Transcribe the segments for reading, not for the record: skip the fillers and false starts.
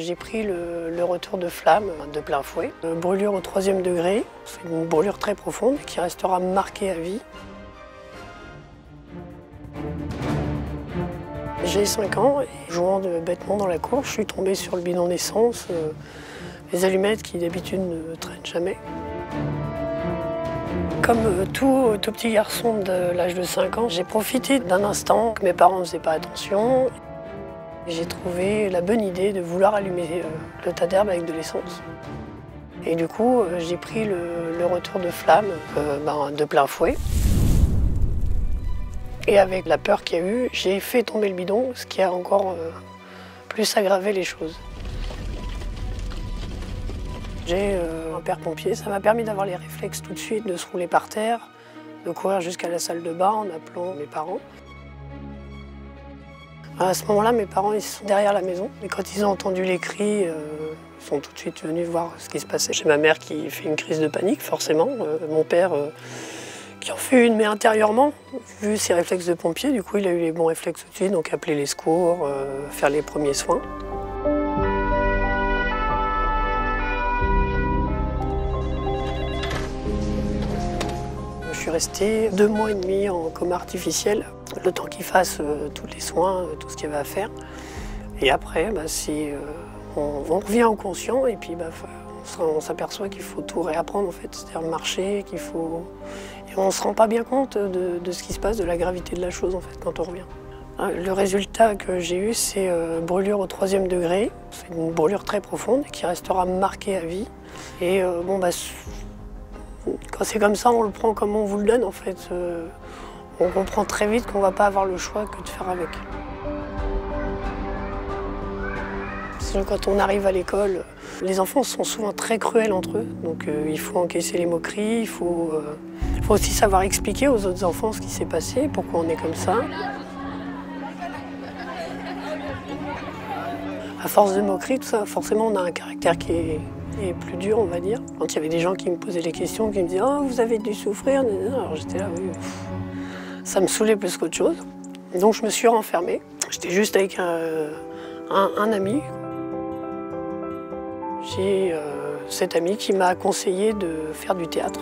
J'ai pris le retour de flamme de plein fouet. Brûlure au 3e degré, c'est une brûlure très profonde qui restera marquée à vie. J'ai 5 ans et jouant bêtement dans la cour, je suis tombée sur le bidon d'essence, les allumettes qui d'habitude ne traînent jamais. Comme tout petit garçon de l'âge de 5 ans, j'ai profité d'un instant que mes parents ne faisaient pas attention. J'ai trouvé la bonne idée de vouloir allumer le tas d'herbe avec de l'essence. Et du coup, j'ai pris le retour de flamme de plein fouet. Et avec la peur qu'il y a eu, j'ai fait tomber le bidon, ce qui a encore plus aggravé les choses. J'ai un père pompier, ça m'a permis d'avoir les réflexes tout de suite, de se rouler par terre, de courir jusqu'à la salle de bain en appelant mes parents. À ce moment-là, mes parents ils sont derrière la maison. Et quand ils ont entendu les cris, ils sont tout de suite venus voir ce qui se passait. J'ai ma mère qui fait une crise de panique, forcément. Mon père qui en fait une, mais intérieurement, vu ses réflexes de pompier, du coup, il a eu les bons réflexes tout de suite, donc appeler les secours, faire les premiers soins. Je suis restée 2 mois et demi en coma artificiel, le temps qu'il fasse tous les soins, tout ce qu'il y avait à faire. Et après, on revient au conscient et puis on s'aperçoit qu'il faut tout réapprendre en fait, c'est-à-dire marcher, qu'il faut... Et on ne se rend pas bien compte de ce qui se passe, de la gravité de la chose en fait quand on revient. Le résultat que j'ai eu, c'est brûlure au 3e degré. C'est une brûlure très profonde qui restera marquée à vie. Et quand c'est comme ça, on le prend comme on vous le donne en fait. On comprend très vite qu'on ne va pas avoir le choix que de faire avec. Quand on arrive à l'école, les enfants sont souvent très cruels entre eux. Donc il faut encaisser les moqueries, il faut aussi savoir expliquer aux autres enfants ce qui s'est passé, pourquoi on est comme ça. À force de moqueries, tout ça, forcément on a un caractère qui est plus dur, on va dire. Quand il y avait des gens qui me posaient les questions, qui me disaient « Oh, vous avez dû souffrir », alors j'étais là, oui, ça me saoulait plus qu'autre chose. Donc je me suis renfermée. J'étais juste avec un ami. J'ai cet ami qui m'a conseillé de faire du théâtre.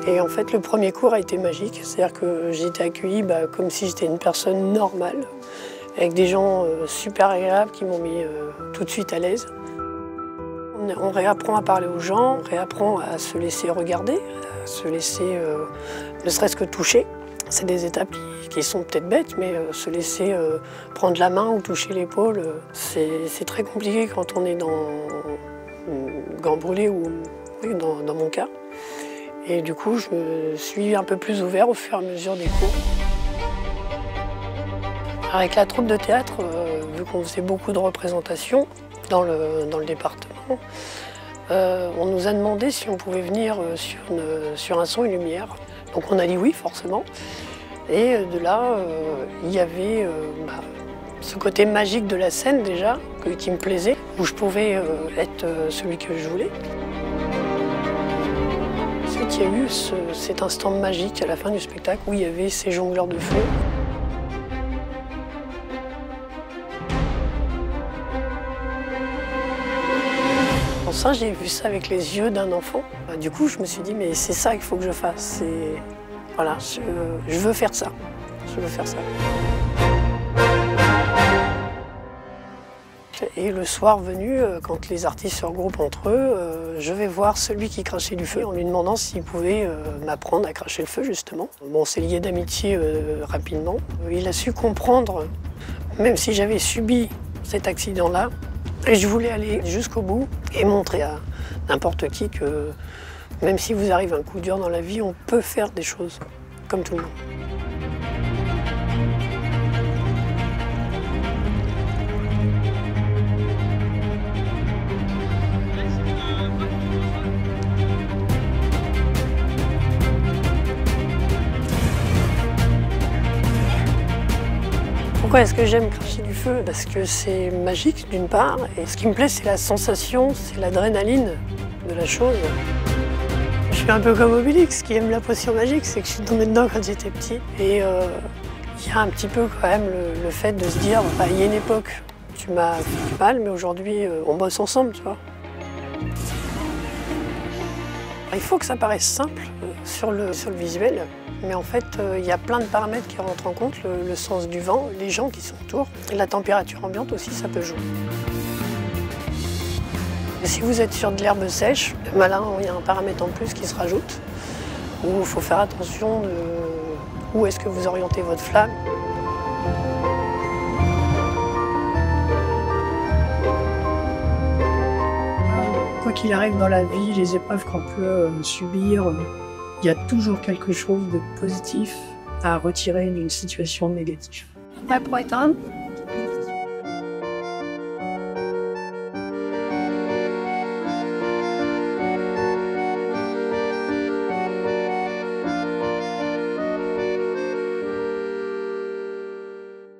Et en fait, le premier cours a été magique. C'est-à-dire que j'ai été accueillie comme si j'étais une personne normale, avec des gens super agréables qui m'ont mis tout de suite à l'aise. On réapprend à parler aux gens, on réapprend à se laisser regarder, à se laisser ne serait-ce que toucher. C'est des étapes qui sont peut-être bêtes, mais se laisser prendre la main ou toucher l'épaule, c'est très compliqué quand on est dans gants brûlés ou oui, dans mon cas. Et du coup, je me suis un peu plus ouvert au fur et à mesure des cours. Avec la troupe de théâtre, vu qu'on faisait beaucoup de représentations dans le département, on nous a demandé si on pouvait venir sur un son et lumière. Donc on a dit oui, forcément. Et de là, il y avait ce côté magique de la scène déjà, qui me plaisait, où je pouvais être celui que je voulais. C'est qu'il y a eu cet instant magique à la fin du spectacle où il y avait ces jongleurs de feu. Ça, j'ai vu ça avec les yeux d'un enfant. Du coup, je me suis dit, mais c'est ça qu'il faut que je fasse. Voilà, je veux faire ça. Je veux faire ça. Et le soir venu, quand les artistes se regroupent entre eux, je vais voir celui qui crachait du feu en lui demandant s'il pouvait m'apprendre à cracher le feu, justement. Bon, on s'est lié d'amitié rapidement. Il a su comprendre, même si j'avais subi cet accident-là, et je voulais aller jusqu'au bout et montrer à n'importe qui que même si vous arrive un coup dur dans la vie, on peut faire des choses comme tout le monde. Pourquoi est-ce que j'aime cracher du feu? Parce que c'est magique d'une part, et ce qui me plaît c'est la sensation, c'est l'adrénaline de la chose. Je suis un peu comme Obélix qui aime la potion magique, c'est que je suis tombée dedans quand j'étais petit. Et il y a un petit peu quand même le fait de se dire, il y a une époque Tu m'as fait du mal, mais aujourd'hui, on bosse ensemble, tu vois. Il faut que ça paraisse simple sur le visuel, mais en fait, il y a plein de paramètres qui rentrent en compte, le sens du vent, les gens qui sont autour, et la température ambiante aussi, ça peut jouer. Et si vous êtes sur de l'herbe sèche, ben là, il y a un paramètre en plus qui se rajoute, où il faut faire attention de où est-ce que vous orientez votre flamme. Quoi qu'il arrive dans la vie, les épreuves qu'on peut subir, il y a toujours quelque chose de positif à retirer d'une situation négative. Prêt pour éteindre ?